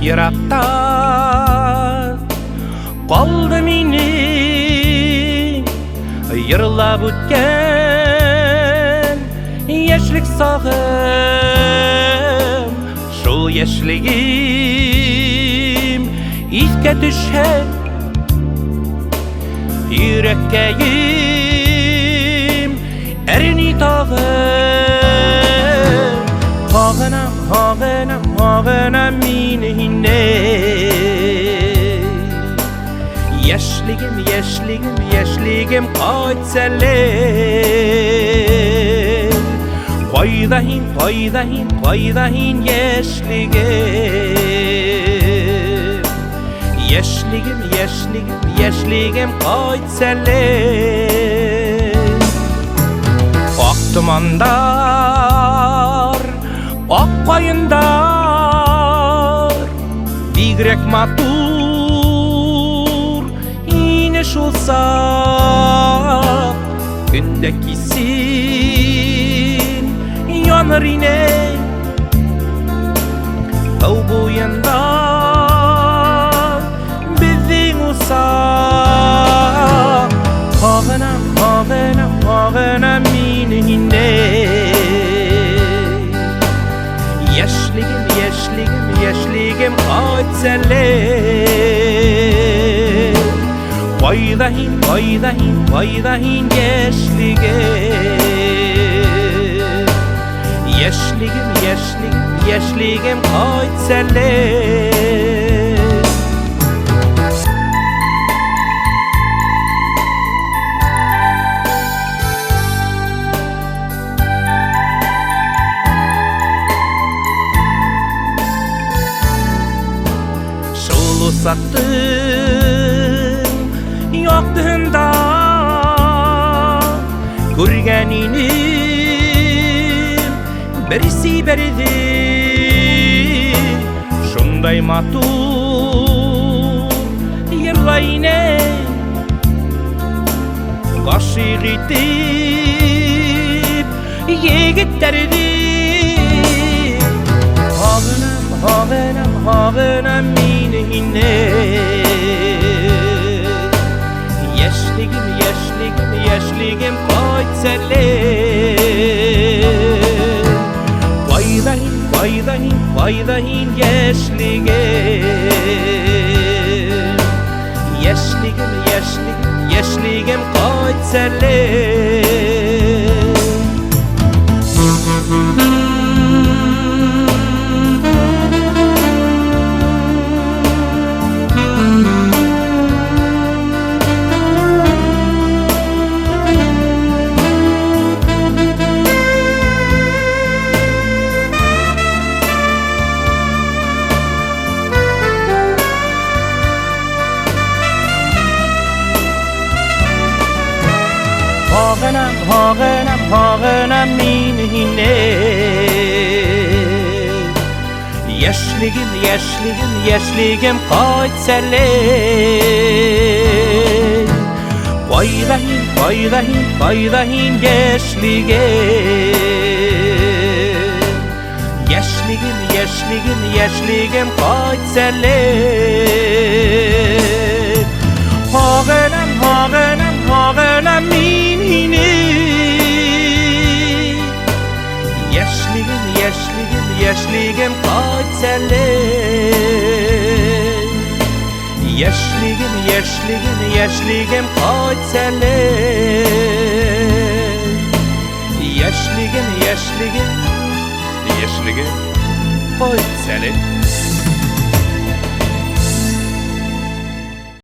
Yirakta qaldı meni yırlap ötken yaşlik sağım. Şol yaşligim izge düşer yürekkeyim erini tağım. Hağınam, hağınam, hağınam minine yaşligim, yaşligim, yaşligim kaçselle. Qaydahin, qaydahin, qaydahin yaşligim. Yaşligim, yaşligim, yaşligim kaçselle. Ak tumandar, ak qayındar bigrek matur iniş olsa gündekisin yanır yine tau boyunda bizin olsa. Hağınam, hağınam, hağınam minine yaşligim, yaşligim, yaşligim kaçselle. Qaydahin, qaydahin, qaydahin yaşligim. Yaşligim, yaşligim, yaşligim kaçselle. Sattım yoktığında görgeninim birisi beridi şunday matur yırlayne kaşık itip yigitlerdi. Hağınam, hağınam, hağınam minine yaşligim, yaşligim, yaşligim kaçselle. Qaydahin, qaydahin, qaydahin yaşligim. Yaşligim, yaşligim, yaşligim kaçselle. Hağınam, hağınam, hağınam minine yaşligim, yaşligim, yaşligim kaçselle. Qaydahin, qaydahin, qaydahin yaşligim. Yaşligim, yaşligim, yaşligim kaçselle. Hağınam, hağınam, hağınam minine yaşligim, yaşligim, yaşligim kaçselle. Yaşligim, yaşligim, yaşligim kaçselle. Yaşligim, yaşligim, yaşligim kaçselle.